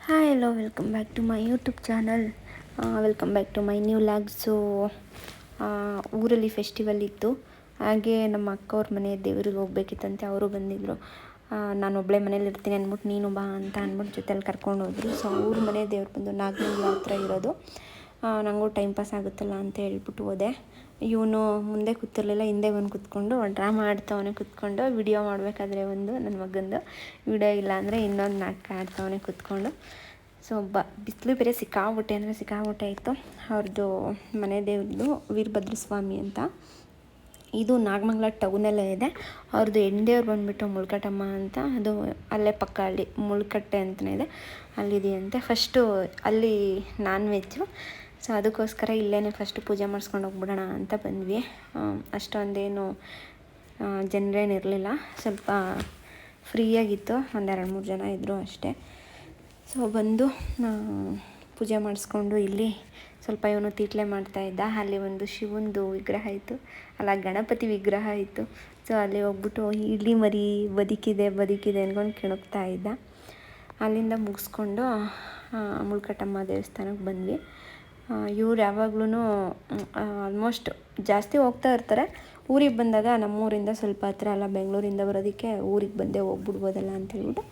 Hi hello welcome back to my YouTube channel. Welcome back to my new vlog. So ಊರಲ್ಲಿ festival ಇತ್ತು, ಹಾಗೆ ನಮ್ಮ ಅಕ್ಕವ್ರ ಮನೆ ದೇವ್ರಿಗೆ ಹೋಗ್ಬೇಕಿತ್ತಂತೆ. ಅವರು ಬಂದಿದ್ದರು. ನಾನು ಒಬ್ಬಳೇ ಮನೇಲಿ ಇರ್ತೀನಿ ಅಂದ್ಬಿಟ್ಟು ನೀನು ಬಾ ಅಂತ ಅಂದ್ಬಿಟ್ಟು ಜೊತೆಲಿ ಕರ್ಕೊಂಡು ಹೋದರು. ಸೊ ಅವ್ರ ಮನೆ ದೇವ್ರು ಬಂದು ನಾಗಮಂಗಲ ಹತ್ರ ಇರೋದು. ನನಗೂ ಟೈಮ್ ಪಾಸ್ ಆಗುತ್ತಲ್ಲ ಅಂತ ಹೇಳ್ಬಿಟ್ಟು ಹೋದೆ. ಇವನು ಮುಂದೆ ಕೂತಿರ್ಲಿಲ್ಲ, ಹಿಂದೆ ಬಂದು ಕೂತ್ಕೊಂಡು ಡ್ರಾಮಾ ಆಡ್ತವನೇ ಕೂತ್ಕೊಂಡು. ವಿಡಿಯೋ ಮಾಡಬೇಕಾದ್ರೆ ಒಂದು ನನ್ನ ಮಗಂದು ವಿಡಿಯೋ, ಇಲ್ಲ ಅಂದರೆ ಇನ್ನೊಂದು ನಾಟಕ ಆಡ್ತವನೇ ಕೂತ್ಕೊಂಡು. ಸೊ ಬಿಸಿಲು ಬೇರೆ ಸಿಕ್ಕಾಬಿಟ್ಟೆ ಇತ್ತು. ಅವ್ರದ್ದು ಮನೆ ದೇವ್ರದ್ದು ವೀರಭದ್ರ ಸ್ವಾಮಿ ಅಂತ. ಇದು ನಾಗಮಂಗಲ ಟೌನಲ್ಲೇ ಇದೆ. ಅವ್ರದ್ದು ಹೆಣ್ದೇವ್ರು ಬಂದುಬಿಟ್ಟು ಮುಳ್ಕಟ್ಟಮ್ಮ ಅಂತ, ಅದು ಅಲ್ಲೇ ಪಕ್ಕ ಅಲ್ಲಿ ಮುಳ್ಕಟ್ಟೆ ಅಂತಲೇ ಇದೆ, ಅಲ್ಲಿದೆಯಂತೆ. ಫಸ್ಟು ಅಲ್ಲಿ ನಾನ್ ವೆಜ್ಜು. ಸೊ ಅದಕ್ಕೋಸ್ಕರ ಇಲ್ಲೇ ಫಸ್ಟು ಪೂಜೆ ಮಾಡಿಸ್ಕೊಂಡು ಹೋಗ್ಬಿಡೋಣ ಅಂತ ಬಂದ್ವಿ. ಅಷ್ಟೊಂದೇನು ಜನರೇನಿರಲಿಲ್ಲ, ಸ್ವಲ್ಪ ಫ್ರೀಯಾಗಿತ್ತು, ಒಂದು 2-3 ಜನ ಇದ್ದರು ಅಷ್ಟೇ. ಸೊ ಬಂದು ಪೂಜೆ ಮಾಡಿಸ್ಕೊಂಡು ಇಲ್ಲಿ ಸ್ವಲ್ಪ ಇವನು ತೀಟ್ಲೆ ಮಾಡ್ತಾಯಿದ್ದ. ಅಲ್ಲಿ ಒಂದು ಶಿವಂದು ವಿಗ್ರಹ ಇತ್ತು, ಅಲ್ಲ ಗಣಪತಿ ವಿಗ್ರಹ ಇತ್ತು. ಸೊ ಅಲ್ಲಿ ಹೋಗ್ಬಿಟ್ಟು ಇಡ್ಲಿ ಮರಿ ಬದುಕಿದೆ ಅಂದ್ಕೊಂಡು ಕೆಣಕ್ತಾ ಇದ್ದ. ಅಲ್ಲಿಂದ ಮುಗಿಸ್ಕೊಂಡು ಮುಳ್ಕಟ್ಟಮ್ಮ ದೇವಸ್ಥಾನಕ್ಕೆ ಬಂದ್ವಿ. ಇವ್ರು ಯಾವಾಗ್ಲೂ ಆಲ್ಮೋಸ್ಟ್ ಜಾಸ್ತಿ ಹೋಗ್ತಾ ಇರ್ತಾರೆ. ಊರಿಗೆ ಬಂದಾಗ ನಮ್ಮೂರಿಂದ ಸ್ವಲ್ಪ ಹತ್ರ ಅಲ್ಲ, ಬೆಂಗಳೂರಿಂದ ಬರೋದಕ್ಕೆ ಊರಿಗೆ ಬಂದೇ ಹೋಗ್ಬಿಡ್ಬೋದಲ್ಲ ಅಂತ ಹೇಳ್ಬಿಟ್ಟು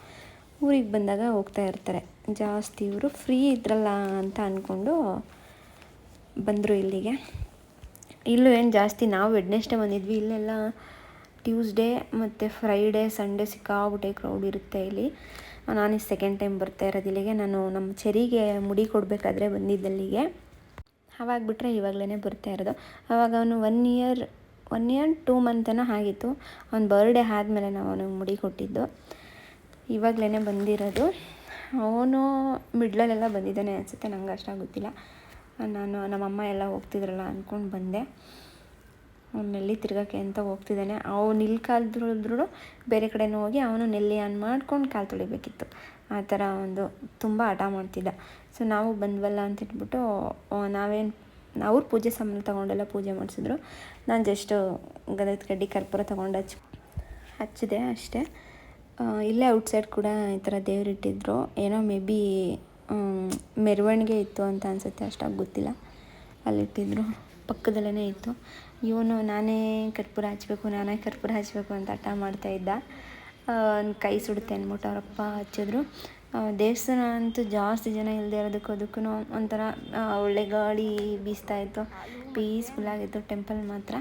ಊರಿಗೆ ಬಂದಾಗ ಹೋಗ್ತಾ ಇರ್ತಾರೆ ಜಾಸ್ತಿ. ಇವರು ಫ್ರೀ ಇದ್ರಲ್ಲ ಅಂತ ಅಂದ್ಕೊಂಡು ಬಂದರು ಇಲ್ಲಿಗೆ. ಇಲ್ಲೂ ಏನು ಜಾಸ್ತಿ, ನಾವು ವೆಡ್ನೆಸ್ಡೇ ಬಂದಿದ್ವಿ. ಇಲ್ಲೆಲ್ಲ ಟ್ಯೂಸ್ಡೇ ಮತ್ತು ಫ್ರೈಡೇ ಸಂಡೇ ಸಿಕ್ಕಾಬಿಟ್ಟೆ ಕ್ರೌಡ್ ಇರುತ್ತೆ ಇಲ್ಲಿ. ನಾನು ಈ ಸೆಕೆಂಡ್ ಟೈಮ್ ಬರ್ತಾ ಇರೋದು ಇಲ್ಲಿಗೆ. ನಾನು ನಮ್ಮ ಚೆರಿಗೆ ಮುಡಿ ಕೊಡಬೇಕಾದ್ರೆ ಬಂದಿದ್ದಲ್ಲಿಗೆ, ಆವಾಗ ಬಿಟ್ಟರೆ ಇವಾಗಲೇ ಬರ್ತಾ ಇರೋದು. ಆವಾಗ ಅವನು 1 ಇಯರ್ 2 ಮಂತೇನೋ ಆಗಿತ್ತು. ಅವ್ನ ಬರ್ಡೇ ಆದಮೇಲೆ ನಾವು ಅವನಿಗೆ ಮುಡಿ ಕೊಟ್ಟಿದ್ದು. ಇವಾಗಲೇ ಬಂದಿರೋದು. ಅವನು ಮಿಡ್ಲಲ್ಲೆಲ್ಲ ಬಂದಿದ್ದಾನೆ ಅನಿಸುತ್ತೆ, ನಂಗೆ ಅಷ್ಟಾಗಿ ಗೊತ್ತಿಲ್ಲ. ನಾನು ನಮ್ಮಮ್ಮ ಎಲ್ಲ ಹೋಗ್ತಿದ್ರಲ್ಲ ಅಂದ್ಕೊಂಡು ಬಂದೆ. ಅವನ್ನೆಲ್ಲಿ ತಿರ್ಗೋಕ್ಕೆ ಅಂತ ಹೋಗ್ತಿದ್ದಾನೆ. ಅವನು ಇಲ್ಲಿ ಕಾಲು ತೊಳೆದ್ರು ಬೇರೆ ಕಡೆನೂ ಹೋಗಿ ಅವನು ನೆಲ್ಲಿ ಆನ್ ಮಾಡ್ಕೊಂಡು ಕಾಲು ತೊಳಿಬೇಕಿತ್ತು. ಆ ಥರ ಒಂದು ತುಂಬ ಹಠ ಮಾಡ್ತಿದ್ದ. ಸೊ ನಾವು ಬಂದ್ವಲ್ಲ ಅಂತ ಇಟ್ಬಿಟ್ಟು ಅವ್ರು ಪೂಜೆ ಸಾಮಾನು ತೊಗೊಂಡೆಲ್ಲ ಪೂಜೆ ಮಾಡಿಸಿದ್ರು. ನಾನು ಜಸ್ಟ್ ಗಂಧದ ಕಡ್ಡಿ ಕರ್ಪೂರ ತೊಗೊಂಡು ಹಚ್ಚಿದೆ ಅಷ್ಟೇ. ಇಲ್ಲೇ ಔಟ್ಸೈಡ್ ಕೂಡ ಈ ಥರ ದೇವರಿಟ್ಟಿದ್ರು. ಏನೋ ಮೇ ಬಿ ಮೆರವಣಿಗೆ ಇತ್ತು ಅಂತ ಅನಿಸುತ್ತೆ, ಅಷ್ಟಾಗಿ ಗೊತ್ತಿಲ್ಲ. ಅಲ್ಲಿಟ್ಟಿದ್ರು, ಪಕ್ಕದಲ್ಲೇ ಇತ್ತು. ಇವನು ನಾನೇ ಕರ್ಪೂರ ಹಚ್ಚಬೇಕು ಅಂತ ಹಠ ಮಾಡ್ತಾಯಿದ್ದ. ಕೈ ಸುಡುತ್ತೆ ಅಂದ್ಬಿಟ್ಟು ಅವರಪ್ಪ ಹಚ್ಚಿದ್ರು. ದೇವಸ್ಥಾನ ಅಂತೂ ಜಾಸ್ತಿ ಜನ ಇಲ್ಲದೆ ಇರೋದಕ್ಕೂ ಅದಕ್ಕೂ ಒಂಥರ ಒಳ್ಳೆ ಗಾಳಿ ಬೀಸ್ತಾಯಿತ್ತು, ಪೀಸ್ಫುಲ್ಲಾಗಿತ್ತು. ಟೆಂಪಲ್ ಮಾತ್ರ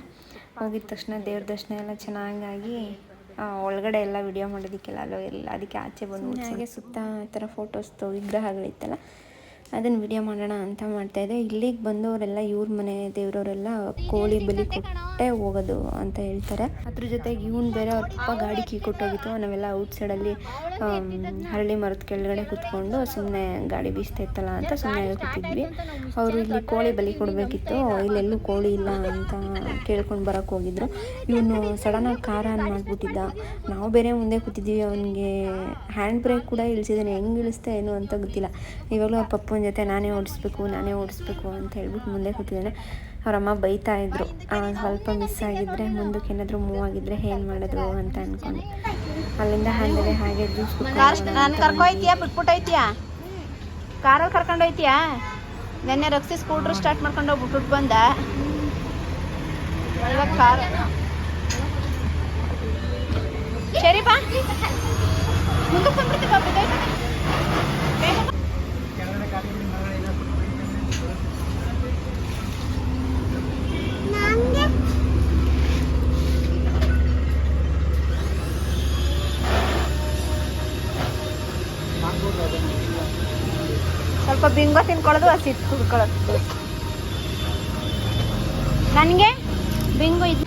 ಹೋಗಿದ ತಕ್ಷಣ ದೇವ್ರ ದರ್ಶನ ಎಲ್ಲ ಚೆನ್ನಾಗಿ, ಒಳಗಡೆ ಎಲ್ಲ ವಿಡಿಯೋ ಮಾಡೋದಕ್ಕೆಲ್ಲ ಅಲ್ಲೋ ಇಲ್ಲ, ಅದಕ್ಕೆ ಆಚೆ ಬಂದು ಹಾಗೆ ಸುತ್ತ ಈ ಥರ ಫೋಟೋಸ್ದು ವಿಗ್ರಹಗಳಿತ್ತಲ್ಲ, ಅದನ್ನು ವಿಡಿಯೋ ಮಾಡೋಣ ಅಂತ ಮಾಡ್ತಾಯಿದ್ದೆ. ಇಲ್ಲಿಗೆ ಬಂದವರೆಲ್ಲ ಇವ್ರ ಮನೆ ದೇವರವರೆಲ್ಲ ಕೋಳಿ ಬಲಿ ಕೊಟ್ಟೇ ಹೋಗೋದು ಅಂತ ಹೇಳ್ತಾರೆ. ಅದ್ರ ಜೊತೆಗೆ ಇವನು ಬೇರೆ ಅವ್ರ ಪಪ್ಪ ಗಾಡಿ ಕೀ ಕೊಟ್ಟೋಗಿತ್ತು. ನಾವೆಲ್ಲ ಔಟ್ಸೈಡಲ್ಲಿ ಹರಳಿ ಮರದ ಕೆಳಗಡೆ ಕೂತ್ಕೊಂಡು ಸುಮ್ಮನೆ ಗಾಡಿ ಬೀಸ್ತಾ ಇತ್ತಲ್ಲ ಅಂತ ಸುಮ್ಮನೆ ಕೂತಿದ್ವಿ. ಅವರು ಇಲ್ಲಿ ಕೋಳಿ ಬಲಿ ಕೊಡಬೇಕಿತ್ತು, ಇಲ್ಲೆಲ್ಲೂ ಕೋಳಿ ಇಲ್ಲ ಅಂತ ಕೇಳ್ಕೊಂಡು ಬರೋಕ್ಕೆ ಹೋಗಿದ್ರು. ಇವನು ಸಡನ್ನಾಗಿ ಕಾರ್ ಆನ್ ಮಾಡಿಬಿಟ್ಟಿದ್ದ. ನಾವು ಬೇರೆ ಮುಂದೆ ಕೂತಿದ್ದೀವಿ. ಅವನಿಗೆ ಹ್ಯಾಂಡ್ ಬ್ರೇಕ್ ಕೂಡ ಇಳಿಸಿದ್ದಾನೆ, ಹೆಂಗೆ ಇಳಿಸ್ತಾ ಏನು ಅಂತ ಗೊತ್ತಿಲ್ಲ. ಇವಾಗಲೂ ಅವ್ರ ಪಪ್ಪನ ಜೊತೆ ನಾನೇ ಓಡಿಸ್ಬೇಕು ಅಂತ ಹೇಳ್ಬಿಟ್ಟು ಮುಂದೆ ಕೂತಿದ್ದಾನೆ. ಅವರಮ್ಮ ಬೈತಾಯಿದ್ರು, ಸ್ವಲ್ಪ ಮಿಸ್ ಆಗಿದ್ದರೆ, ಮುಂದಕ್ಕೆ ಏನಾದರೂ ಮೂವ್ ಆಗಿದ್ದರೆ ಏನು ಮಾಡೋದು ಅಂತ ಅಂದ್ಕೊಂಡು. ಅಲ್ಲಿಂದ ಹಾಗೆ ಜ್ಯೂಸ್ ಕರ್ಕೊಯ್ತೀಯಾ, ಬಿಟ್ಬಿಟ್ಟೈತೀಯಾ, ಕಾರಲ್ಲಿ ಕರ್ಕೊಂಡೋಯ್ತೀಯಾ? ನೆನ್ನೆ ರಕ್ಷಿ ಸ್ಕೂಟ್ರ್ ಸ್ಟಾರ್ಟ್ ಮಾಡ್ಕೊಂಡು ಬಿಟ್ಬಿಟ್ಟು ಬಂದ. ಇವಾಗ ಕಾರ್ ಸರಿ ಬಾ, ಮುಂದಕ್ಕೆ ಬಂದ್ಬಿಡ್ತೀವಿ. ಸ್ವಲ್ಪ ಬಿಂಗೋ ತಿನ್ಕೊಳ್ಳೋದು, ಹಸಿ ಕುಡ್ಕೊಳ್ಳೋದು. ನನಗೆ ಬಿಂಗೋ ಇದು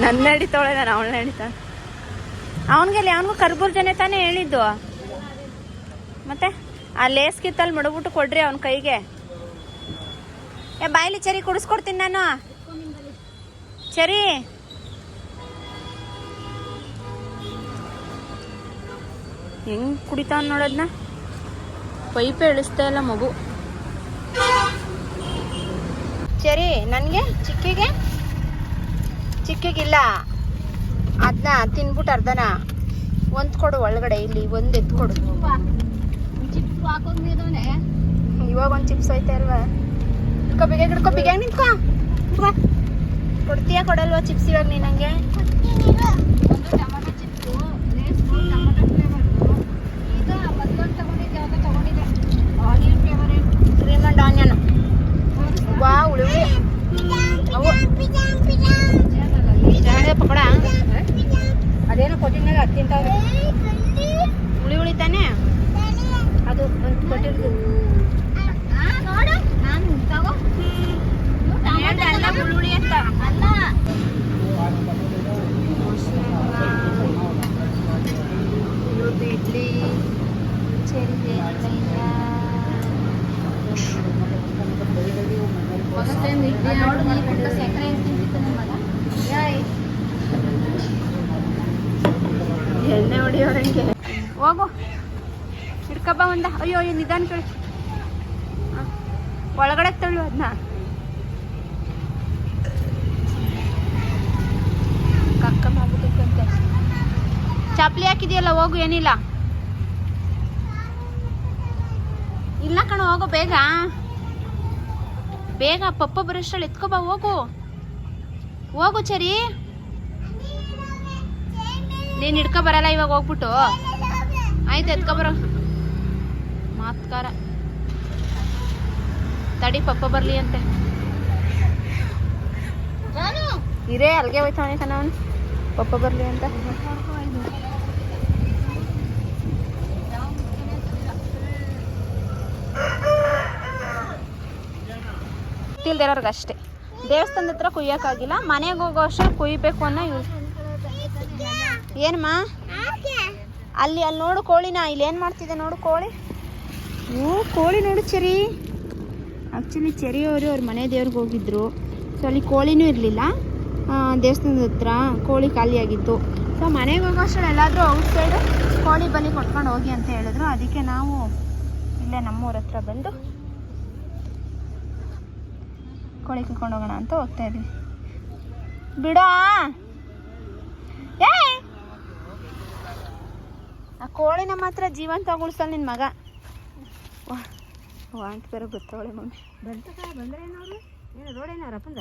ನನ್ನ ನಡೀತಾಳೆ, ನಾನು ಅವಳ ನಡೀತಾಳೆ. ಅವನಿಗೂ ಕರ್ಬೂರ್ಜನೆ ತಾನೇ ಹೇಳಿದ್ದು. ಮತ್ತೆ ಆ ಲೇಸ್ ಕಿತ್ತಲ್ಲಿ ಮಡಗ್ಬಿಟ್ಟು ಕೊಡ್ರಿ ಅವನ ಕೈಗೆ. ಬಾಯಿಲಿ ಚರಿ ಕುಡಿಸ್ಕೊಡ್ತೀನಿ ನಾನು. ಚರಿ ಹೆಂಗ್ ಕುಡಿತಾವ ನೋಡೋದನ್ನ. ಪೈಪೇ ಇಳಿಸ್ತಾ ಇಲ್ಲ ಮಗು. ಚರಿ ನನಗೆ ಚಿಕ್ಕಿಗಿಲ್ಲ. ಅದನ್ನ ತಿನ್ಬಿಟ್ಟು ಅರ್ಧನ ಒಂದು ಕೊಡು ಒಳಗಡೆ, ಇಲ್ಲಿ ಒಂದು ಎತ್ಕೊಡು. ಇವಾಗ ಒಂದು ಚಿಪ್ಸ್ ಐತೆ ಅಲ್ವಾ? ಹಿಡ್ಕೊ ಬಿಗ ನಿಂತ್ಕೊ. ಕೊಡ್ತೀಯಾ ಕೊಡಲ್ವಾ ಚಿಪ್ಸ್ ಇವಾಗ ನೀನು ನಂಗೆ? Cream and onion. ವಾ ಉಳಿ ಅವು ಚೆನ್ನಾಗಿದೆ ಪಕೋಡ. ಅದೇನೋ ಕೊಟ್ಟಿನಾಗ ಅದು ತಿಂತಾವ್ರೆ. ಹುಳಿ ತಾನೆ ಅದು ಕೊಟ್ಟಿರೋದು. ಅಲ್ಲ ಹುಳಿ ಅಂತ ಅಲ್ಲ. ಇಡ್ಲಿ ಎಣ್ಣೆ ಹೊಡಿಯೋರಂಗೆ. ಹೋಗು ಹಿಡ್ಕಬ್ಬ ಒಂದ. ಅಯ್ಯೋ ನಿಧಾನ ಕೇಳಿ, ಒಳಗಡೆ ತಳ್ಳು ಅದನ್ನ. ಕಕ್ಕ ಮಾಡ್ಬಿಟ್ಟಂತೆ. ಚಾಪ್ಲಿ ಹಾಕಿದೆಯಲ್ಲ, ಹೋಗು. ಏನಿಲ್ಲ ಇಲ್ಲ ಕಣ, ಹೋಗು ಬೇಗ ಬೇಗ. ಪಪ್ಪ ಬರೋಷ್ಟ್ರಲ್ಲಿ ಎತ್ಕೊಬಾ. ಹೋಗು ಚರಿ. ನೀನು ಹಿಡ್ಕೊ ಬರಲ್ಲ ಇವಾಗ, ಹೋಗ್ಬಿಟ್ಟು. ಆಯ್ತು ಎತ್ಕೊಬರೋ. ಮಾತ್ಕಾರ ತಡಿ, ಪಪ್ಪ ಬರ್ಲಿ ಅಂತೆ. ಇರೇ ಅಲ್ಗೆ ಹೋಯ್ತಾನೆ ಕಣ ಅವನು, ಪಪ್ಪ ಬರ್ಲಿ ಅಂತ. ಗೊತ್ತಿಲ್ದಿರೋರ್ಗೆ ಅಷ್ಟೇ. ದೇವಸ್ಥಾನದ ಹತ್ರ ಕುಯ್ಯೋಕ್ಕಾಗಿಲ್ಲ, ಮನೆಗೆ ಹೋಗೋ ಅಷ್ಟೇ ಕುಯ್ಬೇಕು ಅನ್ನೋ ಯೂಸ್. ಏನಮ್ಮ ಅಲ್ಲಿ ನೋಡು ಕೋಳಿನ. ಇಲ್ಲಿ ಏನು ಮಾಡ್ತಿದ್ದೆ ನೋಡು ಕೋಳಿ. ಕೋಳಿ ನೋಡು ಚೆರಿ. ಆ್ಯಕ್ಚುಲಿ ಚೆರಿ ಅವರು ಅವ್ರ ಮನೆ ದೇವ್ರಿಗೆ ಹೋಗಿದ್ರು. ಸೊ ಅಲ್ಲಿ ಕೋಳಿನೂ ಇರಲಿಲ್ಲ. ದೇವಸ್ಥಾನದ ಹತ್ರ ಕೋಳಿ ಖಾಲಿಯಾಗಿತ್ತು. ಸೊ ಮನೆಗೆ ಹೋಗೋ ಅಷ್ಟರಲ್ಲಿ ಎಲ್ಲಾದರೂ ಔಟ್ಸೈಡು ಕೋಳಿ ಬಲಿ ಕೊಟ್ಕೊಂಡು ಹೋಗಿ ಅಂತ ಹೇಳಿದ್ರು. ಅದಕ್ಕೆ ನಾವು ಇಲ್ಲೇ ನಮ್ಮೂರ ಹತ್ರ ಬಂದು ಕೋಳಿ ಕರ್ಕೊಂಡು ಹೋಗೋಣ ಅಂತ ಹೋಗ್ತಾ ಇದ್ದೀವಿ. ಬಿಡೋ ಆ ಕೋಳಿನ ಮಾತ್ರ ಜೀವಂತ ಉಳಿಸಲ್ಲ ನಿನ್ನ ಮಗ. ವಾಂಟ್ ಬೇರೆ ಗೊತ್ತವಳೆ ಮಮ್ಮಿ. ಬಂದ್ರೆ ಏನವ್ರು ಏನು ರೋಡೇನಾರಪ್ಪಂದ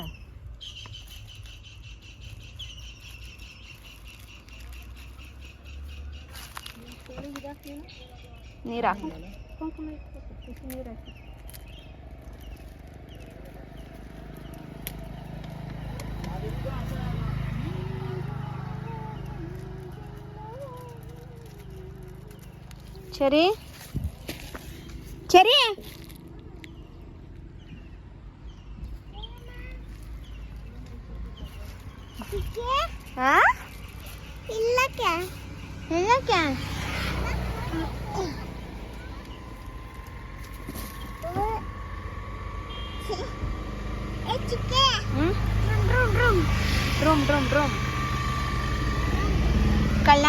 ನೀರು ಹಾಕಿ ನೀರು ಹಾಕಿ. ಚೆರಿ ಚೆರಿ ಇಲ್ಲಕ್ಕೆ ಇಲ್ಲಕ್ಕೆ ಡ್ರಮ್ ಡ್ರಮ್ ಡ್ರಮ್ ಕಳ್ಳ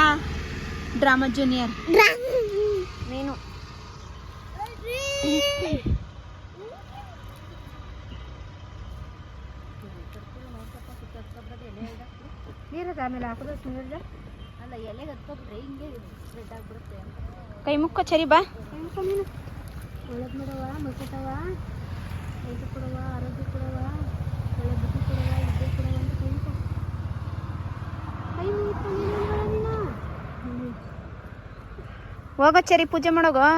ಡ್ರಾಮಾ ಜೂನಿಯರ್ ನೀನು. ನೀರದ ಆಮೇಲೆ ಹಾಕೋದು ನೀರದ ಅಲ್ಲ, ಎಲೆಗೆ ಹತ್ಕೊಬಿಟ್ರೆ ಹಿಂಗೆ ಸ್ಪ್ರೆಡ್ ಆಗಿಬಿಡುತ್ತೆ. ಕೈ ಮುಕ್ಕೋ ಚರಿ ಬಾ. ಕೈ ಮುಕ್ಕೋ ನೀನು. ಒಳ್ಳೇದು ಮಾಡವ, ಮಕ್ಕಳವ, ಐದು ಕೊಡವ, ಆರೋಗ್ಯ ಕೊಡವ, ಒಳ್ಳೆ ಬುದ್ಧಿ ಕೊಡವ, ವಿದ್ಯೆ ಕೊಡವ ಅಂತ ಕೈ ಮುಕ್ಕೋ. ಕೈ ಮುಗಿತು ನೀನು. ಹೋಗೋ ಚರಿ ಪೂಜೆ ಮಾಡೋಗೋ.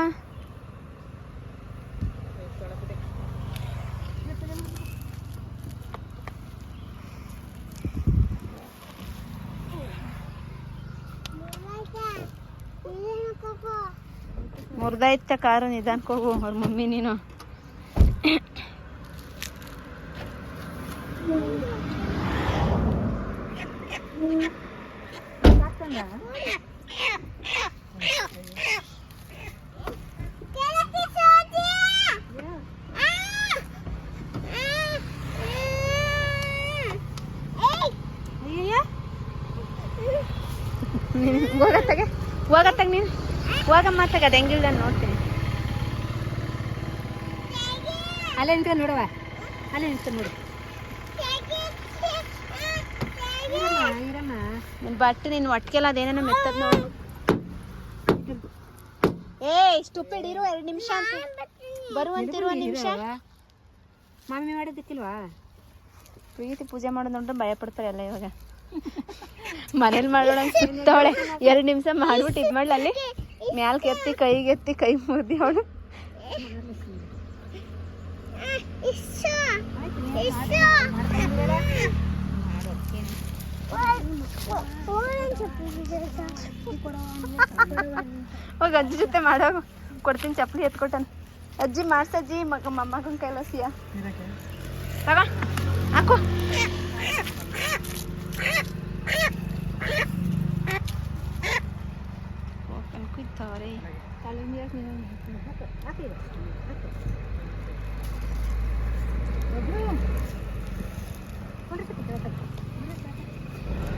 ಮುರ್ದಾಯ್ತ ಕಾರು, ನಿಧಾನಕ್ಕೆ ಹೋಗು. ಅವ್ರ ಮಮ್ಮಿ ನೀನು. ಹೋಗತ್ತಾಗ ನೀನು ಹೋಗಮ್ಮ ತಗದ ಹೆಂಗಿಲ್ದ ನೋಡ್ತೀನಿ. ಅಲ್ಲೇ ನಿಂತ್ಕೊಂಡು ನೋಡವ, ಅಲ್ಲೇ ನಿಂತ್ಕೊಂಡು ನೋಡು. ನಿನ್ ಬಟ್ಟೆ ನಿನ್ ಒಟ್ಟಿಗೆಲ್ಲ ಅದೇನೇನೋ ಮೆತ್ತದ್ ನೋಡು. ಏ ಸ್ಟುಪಿಡ್ ಇರು 2 ನಿಮಿಷ ಅಂತ ಬರುವಂತಿರುವ ನಿಮಿಷ. ಮಾಮಿ ಮಾಡೋದಕ್ಕಿಲ್ವಾ? ಪ್ರೀತಿ ಪೂಜೆ ಮಾಡೋದು ನೋಡ್ರೆ ಭಯ ಪಡ್ತಾರೆ ಎಲ್ಲ ಇವಾಗ. ಮನೇಲಿ ಮಾಡೋಣ ಸುತ್ತವಳೆ 2 ನಿಮಿಷ ಮಾಡ್ಬಿಟ್ಟು ಇದು ಮಾಡ್ಲ ಅಲ್ಲಿ ಮ್ಯಾಲ್ಗೆ ಎತ್ತಿ ಕೈ ಮುಗ್ದಿ ಅವಳು. ಹೋಗಿ ಅಜ್ಜಿ ಜೊತೆ ಮಾಡೋ ಕೊಡ್ತೀನಿ ಚಪ್ಪಲಿ ಎತ್ಕೊಟ್ಟನು. ಅಜ್ಜಿ ಮಾಡ್ಸಜ್ಜಿ ಮೊಮ್ಮಗನ ಕೈಲಸಿಯ ತಗ ಹಾಕು. ಕುಯ್ತವ್ರೆ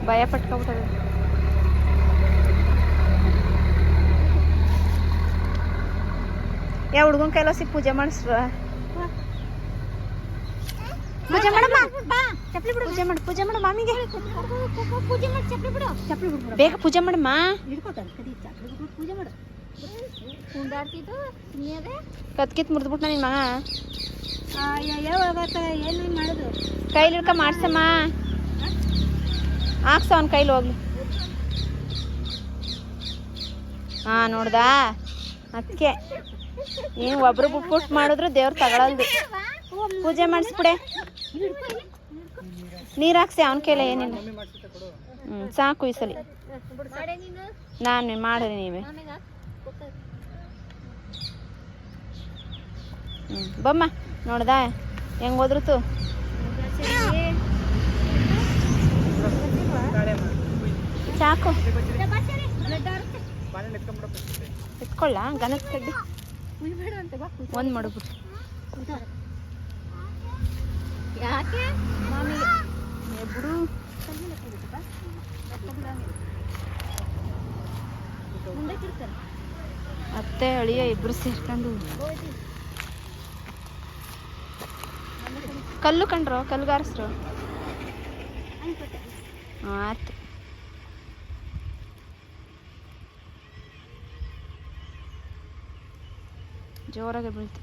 ಭಯ ಪಟ್ಕೊಬಿಟ್ಟದ. ಯಾವ ಹುಡ್ಗನ್ ಕೈಲಸಿ ಪೂಜೆ ಮಾಡಿಸ್ರ? ಪೂಜೆ ಮಾಡಮ್ಮ, ಪೂಜೆ ಮಾಡು ಮಾಮಿಗೆ. ಬೇಗ ಪೂಜೆ ಮಾಡಮ್ಮ. ಕತ್ಕಿತ್ ಮುರಿದ್ಬಿಟ್ಟ ನಿನ್ ಮಗ. ಏನು ಮಾಡೋದು? ಕೈಲಿ ಹಿಡ್ಕ ಮಾಡ್ಸಮ್ಮ. ಹಾಕ್ಸ ಅವನ ಕೈಲಿ ಹೋಗ್ಲಿ. ಹಾ ನೋಡ್ದಾ ಅದಕ್ಕೆ ಏನು ಒಬ್ರು ಬಿಟ್ಬಿಟ್ಟು ಮಾಡಿದ್ರು ದೇವ್ರು ತಗೊಳಲ್ದು. ಪೂಜೆ ಮಾಡಿಸ್ಬಿಡೆ. ನೀರು ಹಾಕ್ಸಿ ಅವನ ಕೈಲ ಏನಿಲ್ಲ. ಸಾಕು ಈ ಸಲಿ. ನಾನು ಮಾಡಿರಿ ನೀವೇ. ಬಮ್ಮ ನೋಡ್ದಾ ಹೆಂಗ್ ಹೋದ್ರುತು. ಸಾಕು ಎತ್ಕೊಳ್ಳ ಗನದ ಕಡ್ಡಿ ಒಂದು ಮಾಡ್ಬಿಟ್ಟು. ಬಿಡು ಅತ್ತೆ ಅಳಿಯ ಇಬ್ರು ಸೇರ್ಕೊಂಡು ಕಲ್ಲು ಕಂಡ್ರು ಕಲ್ಗಾರಿಸ್ರು. ಆಯ್ತು ಜೋರಾಗಿ ಬೀಳ್ತು.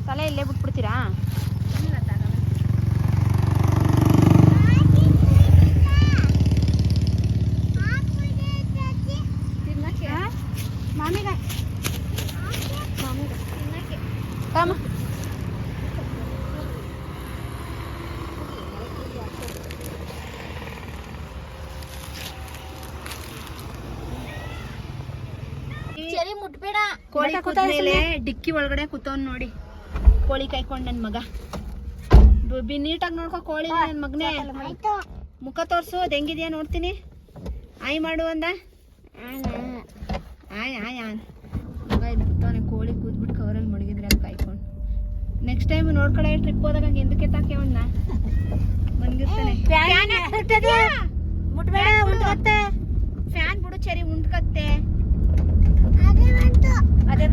ತಲೆ ಇಲ್ಲೇ ಬಿಟ್ಬಿಡ್ತೀರಾ? ಕಾಮ ಮುಟ್ಬೇಡ. ಕೋಳಿ ಕೂತ್ಮೇಲೆ ಡಿಕ್ಕಿ ಒಳಗಡೆ ಕೂತವನ್ ನೋಡಿ. ಕೋಳಿ ಕಾಯ್ಕೊಂಡ್ ನನ್ ಮಗ. ನೀಟಾಗಿ ನೋಡ್ಕೊ ಕೋಳಿ ನನ್ ಮಗನೇ. ಮುಖ ತೋರ್ಸು ಅದ್ ಹೆಂಗಿದ್ಯಾ ನೋಡ್ತೀನಿ. ಆಯ್ ಮಾಡು ಅಂದ. ಆಯ್ ಆಯ್ ಮಗ ಇಲ್ಲಿ ಕೂತವನೆ. ಕೋಳಿ ಕೂತ್ಬಿಟ್ಟು ಕವರಲ್ಲಿ ಮಡಗಿದ್ರೆ ಅಲ್ಲಿ ಕಾಯ್ಕೊಂಡು. ನೆಕ್ಸ್ಟ್ ಟೈಮ್ ನೋಡ್ಕೊಳ ಟ್ರಿಪ್ ಹೋದಾಗ ಹಂಗೆ ಎಂದಕ್ಕೆ ತಾಕೆ ಅವನ್ನ ಮನ್ಗಿರ್ತಾನೆ. ಮುಟ್ಬೇಡ, ಉಂಟ್ಕತ್ತೆ. ಫ್ಯಾನ್ ಬಿಡು ಚರಿ ಉಂಟ್ಕತ್ತೆ. ಅದೇ